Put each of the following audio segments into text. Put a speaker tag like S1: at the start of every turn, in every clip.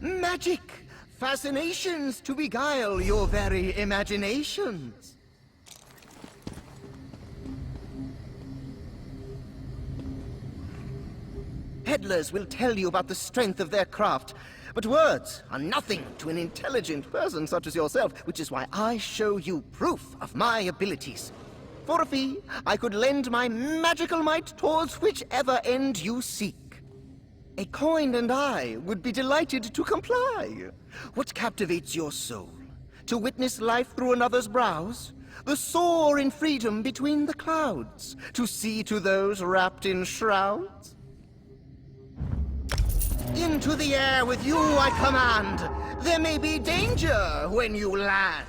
S1: Magic! Fascinations to beguile your very imaginations. Peddlers will tell you about the strength of their craft, but words are nothing to an intelligent person such as yourself, which is why I show you proof of my abilities. For a fee, I could lend my magical might towards whichever end you seek. A coin and I would be delighted to comply. What captivates your soul? To witness life through another's brows? The soar in freedom between the clouds? To see to those wrapped in shrouds? Into the air with you I command! There may be danger when you land!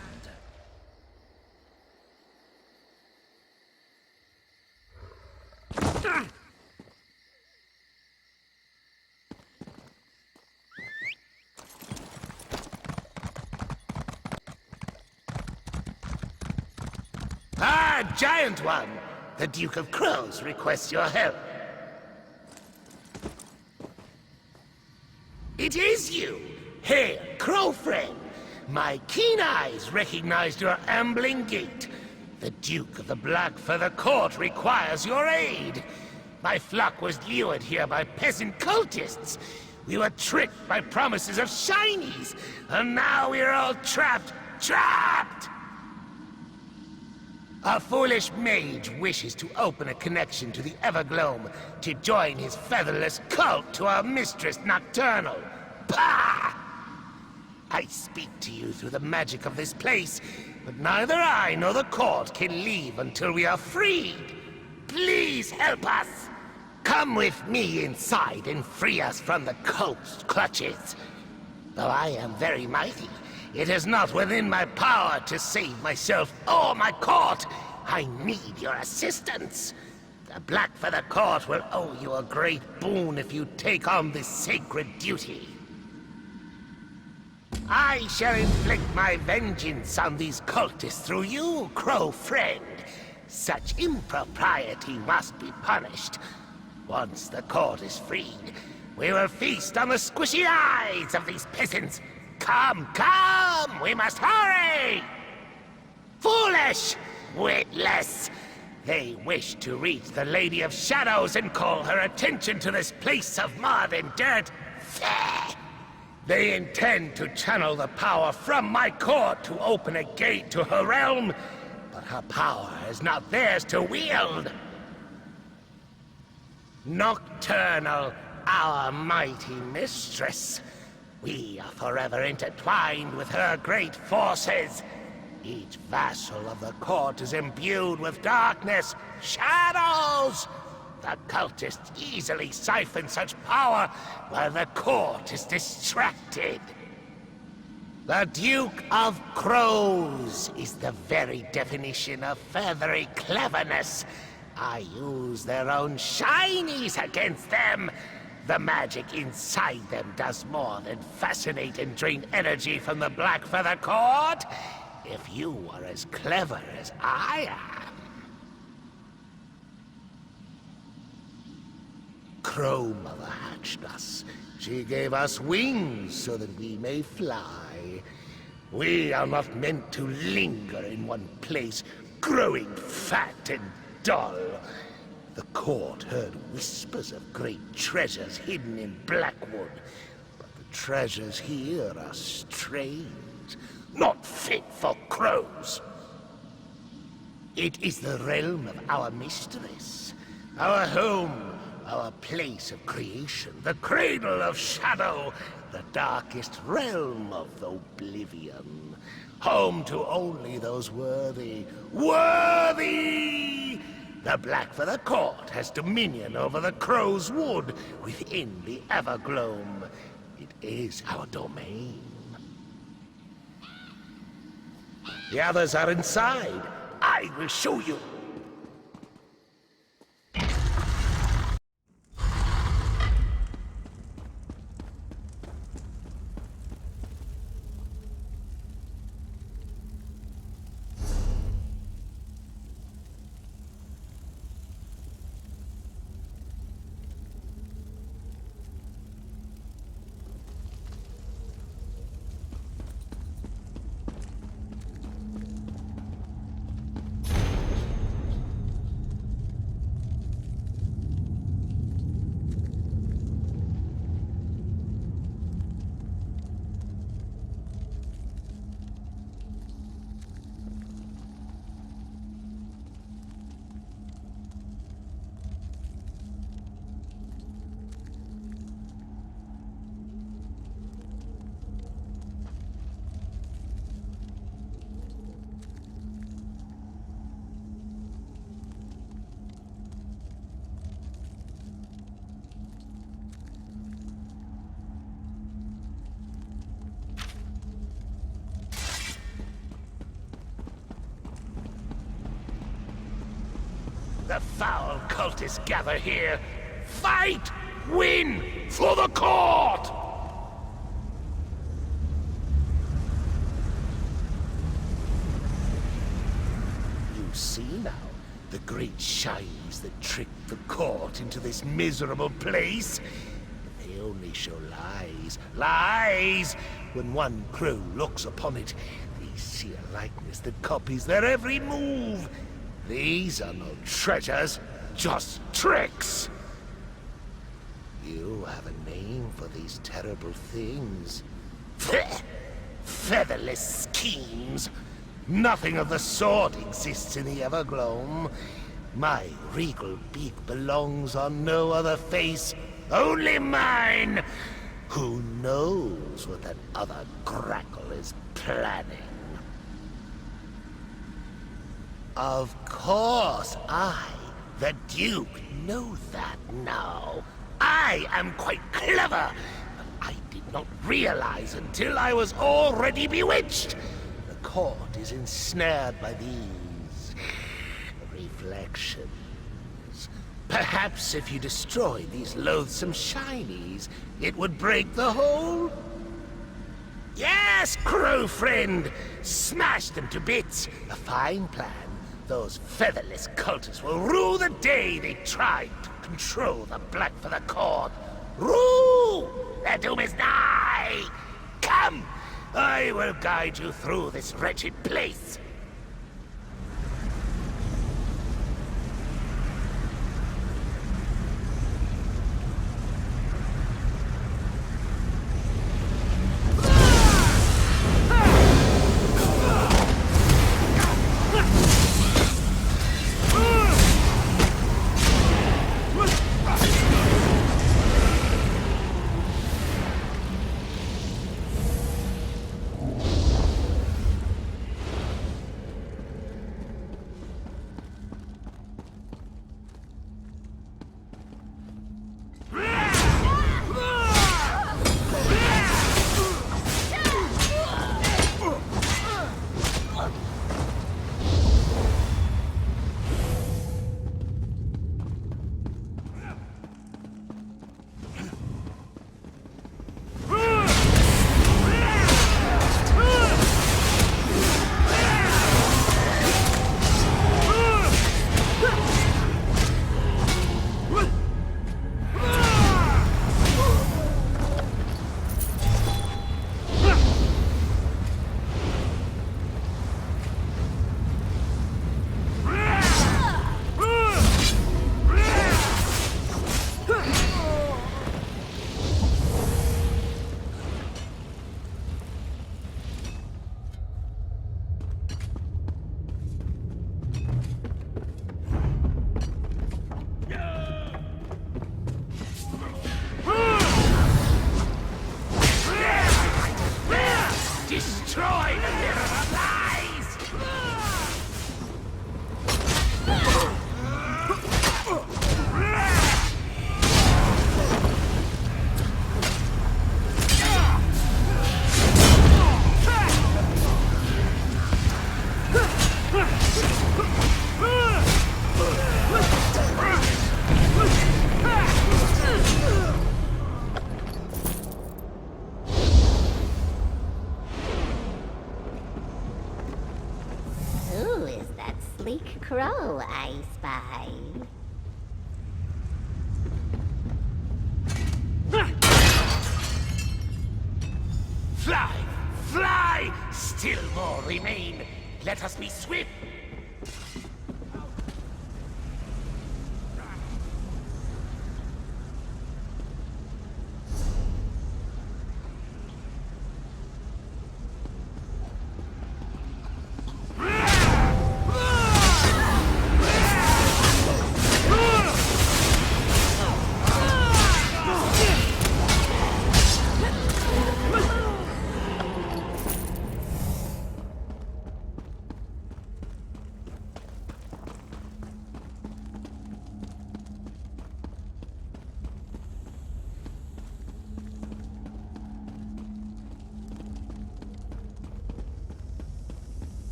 S2: Ah, Giant One! The Duke of Crows requests your help. It is you! Hail, Crow Friend! My keen eyes recognized your ambling gait. The Duke of the Black Feather Court requires your aid. My flock was lured here by peasant cultists. We were tricked by promises of shinies, and now we're all trapped! A foolish mage wishes to open a connection to the Evergloam to join his featherless cult to our mistress Nocturnal. Pah! I speak to you through the magic of this place, but neither I nor the court can leave until we are freed. Please help us! Come with me inside and free us from the cult's clutches. Though I am very mighty, it is not within my power to save myself or my court. I need your assistance. The Blackfeather Court will owe you a great boon if you take on this sacred duty. I shall inflict my vengeance on these cultists through you, Crow Friend. Such impropriety must be punished. Once the court is freed, we will feast on the squishy eyes of these peasants. Come, come! We must hurry! Foolish! Witless! They wish to reach the Lady of Shadows and call her attention to this place of mud and dirt. Fair. They intend to channel the power from my court to open a gate to her realm, but her power is not theirs to wield. Nocturnal, our mighty mistress. We are forever intertwined with her great forces. Each vassal of the court is imbued with darkness, shadows. The cultists easily siphon such power while the court is distracted. The Duke of Crows is the very definition of feathery cleverness. I use their own shinies against them. The magic inside them does more than fascinate and drain energy from the Blackfeather Court. If you were as clever as I am. Crow Mother hatched us. She gave us wings so that we may fly. We are not meant to linger in one place, growing fat and dull. The court heard whispers of great treasures hidden in Blackwood, but the treasures here are strange, not fit for crows. It is the realm of our mistress, our home, our place of creation, the cradle of shadow, the darkest realm of oblivion, home to only those worthy. The Blackfeather Court has dominion over the Crow's Wood within the Evergloam. It is our domain. The others are inside. I will show you. The foul cultists gather here. Fight! Win! For the court! You see now the great shines that tricked the court into this miserable place? They only show lies. Lies! When one crow looks upon it, they see a likeness that copies their every move. These are no treasures, just tricks. You have a name for these terrible things. Featherless schemes. Nothing of the sort exists in the Evergloam. My regal beak belongs on no other face, only mine. Who knows what that other grackle is planning? Of course, I, the Duke, know that now. I am quite clever, but I did not realize until I was already bewitched. The court is ensnared by these reflections. Perhaps if you destroy these loathsome shinies, it would break the whole? Yes, crow friend! Smash them to bits! A fine plan. Those featherless cultists will rue the day they tried to control the blood for the court. Rue! Their doom is nigh! Come! I will guide you through this wretched place.
S3: Crow I spy.
S2: Fly! Fly! Still more remain. Let us be swift.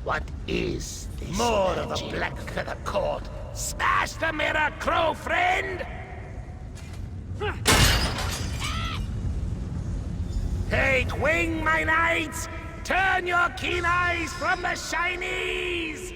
S2: What is this? More of the Black Feather Court. Smash the mirror, crow friend! Take wing, my knights! Turn your keen eyes from the shinies!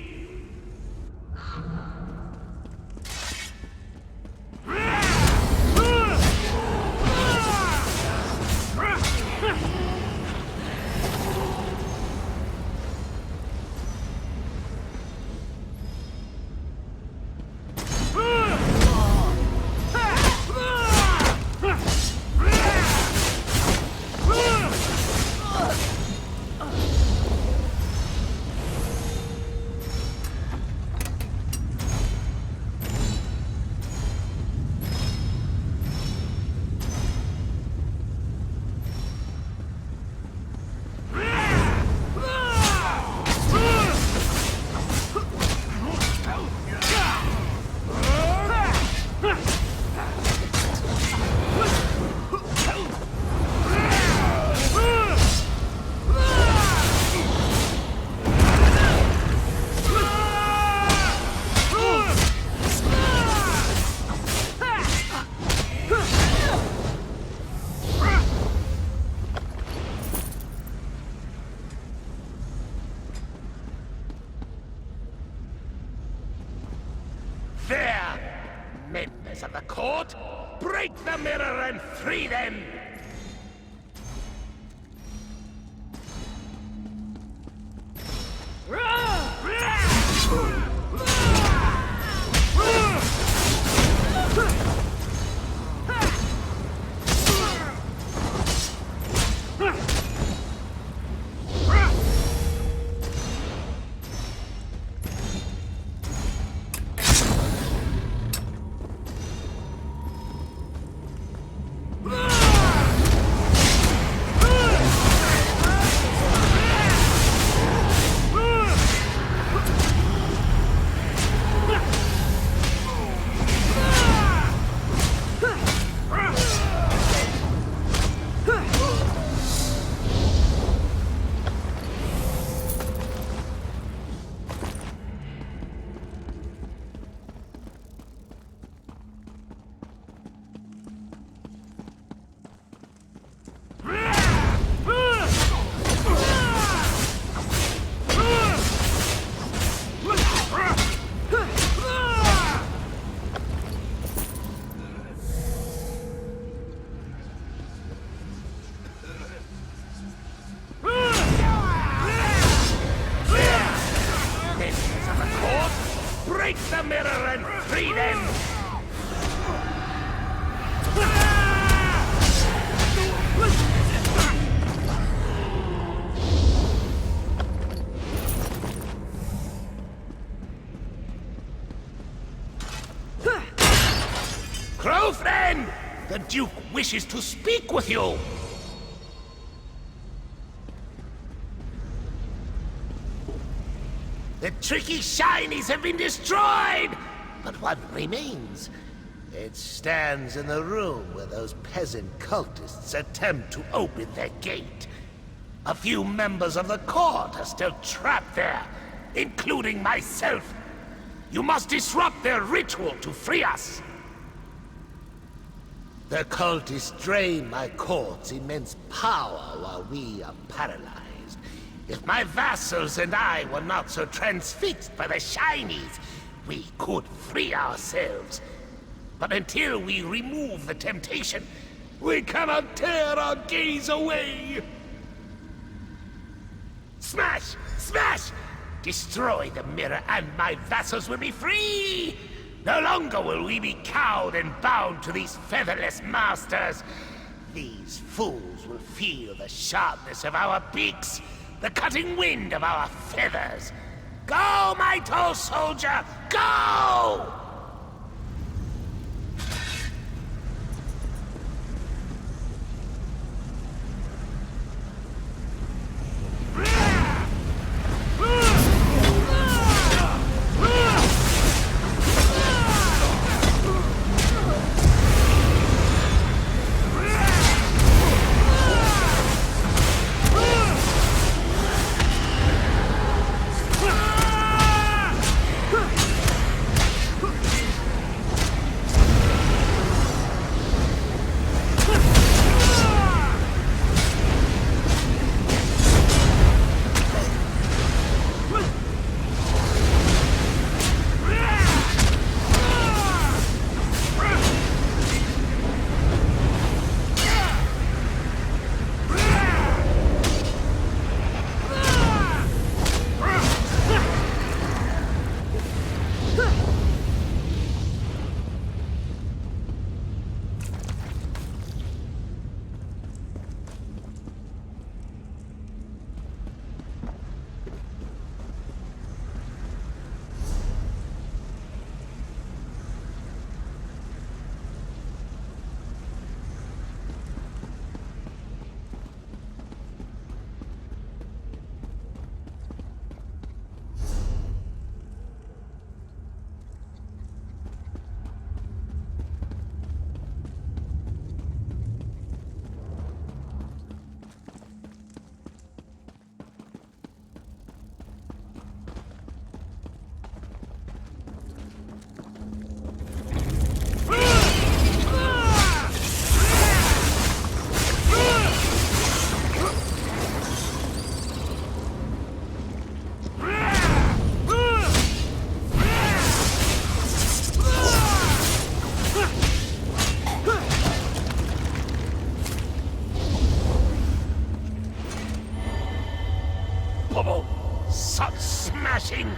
S2: There! Members of the court, break the mirror and free them! Break the mirror and free them! Crow friend! The Duke wishes to speak with you! The tricky shinies have been destroyed! But one remains. It stands in the room where those peasant cultists attempt to open their gate. A few members of the court are still trapped there, including myself. You must disrupt their ritual to free us. The cultists drain my court's immense power while we are paralyzed. If my vassals and I were not so transfixed by the shinies, we could free ourselves. But until we remove the temptation, we cannot tear our gaze away! Smash! Smash! Destroy the mirror and my vassals will be free! No longer will we be cowed and bound to these featherless masters. These fools will feel the sharpness of our beaks, the cutting wind of our feathers. Go, my tall soldier, go! unstoppable! Such smashing!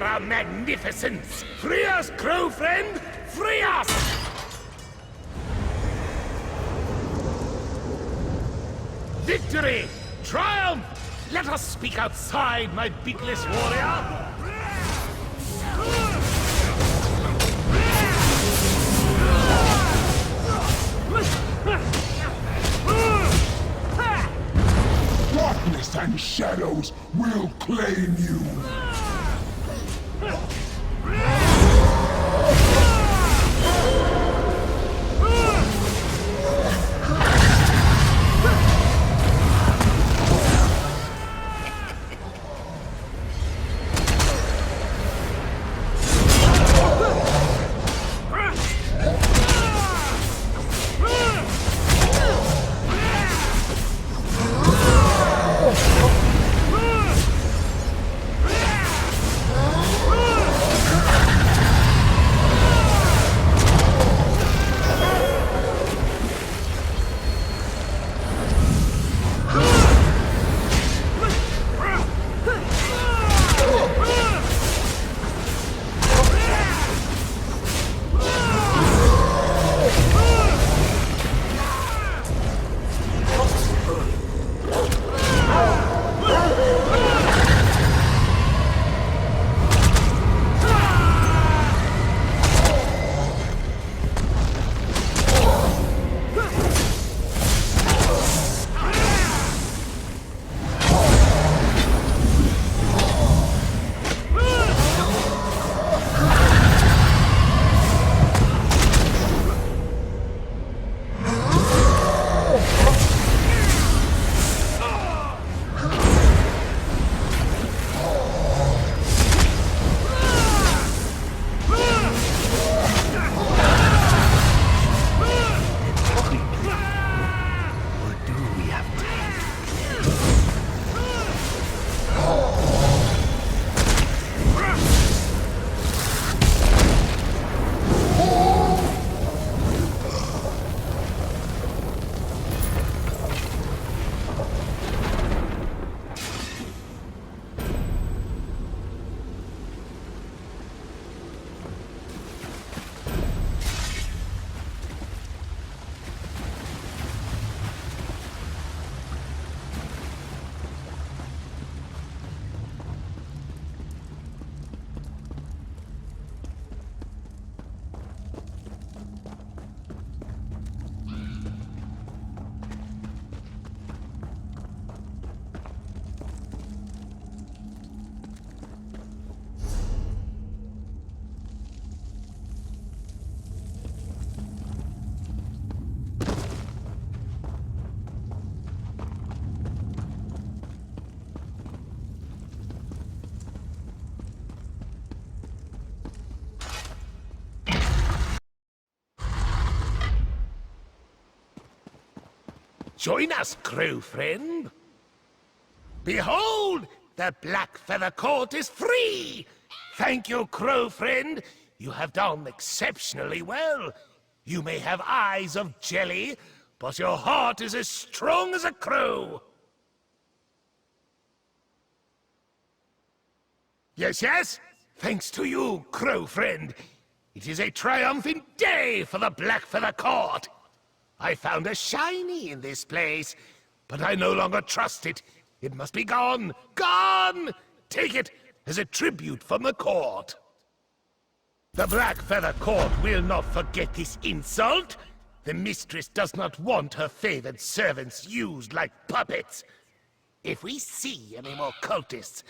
S2: our magnificence! Free us, crow friend! Free us! Victory! Triumph! Let us speak outside, my beakless warrior!
S4: Darkness and shadows will claim you!
S2: Join us, crow friend. Behold, the Black Feather Court is free! Thank you, crow friend. You have done exceptionally well. You may have eyes of jelly, but your heart is as strong as a crow. Yes, yes. Thanks to you, crow friend. It is a triumphant day for the Black Feather Court. I found a shiny in this place, but I no longer trust it. It must be gone. Gone! Take it as a tribute from the court. The Black Feather Court will not forget this insult. The mistress does not want her favored servants used like puppets. If we see any more cultists,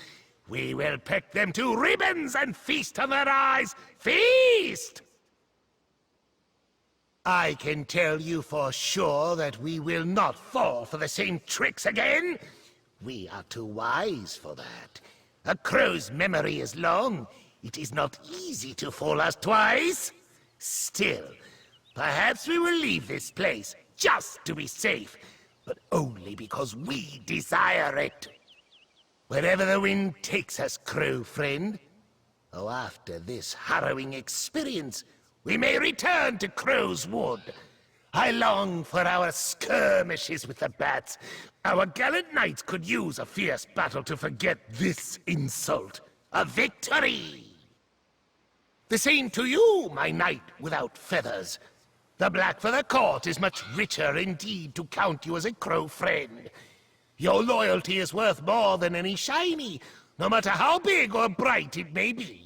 S2: we will peck them to ribbons and feast on their eyes. Feast! I can tell you for sure that we will not fall for the same tricks again. We are too wise for that. A crow's memory is long. It is not easy to fool us twice. Still, perhaps we will leave this place just to be safe, but only because we desire it. Wherever the wind takes us, crow friend. Oh, after this harrowing experience, we may return to Crow's Wood. I long for our skirmishes with the bats. Our gallant knights could use a fierce battle to forget this insult. a victory! The same to you, my knight without feathers. The Blackfeather Court is much richer indeed to count you as a crow friend. Your loyalty is worth more than any shiny, no matter how big or bright it may be.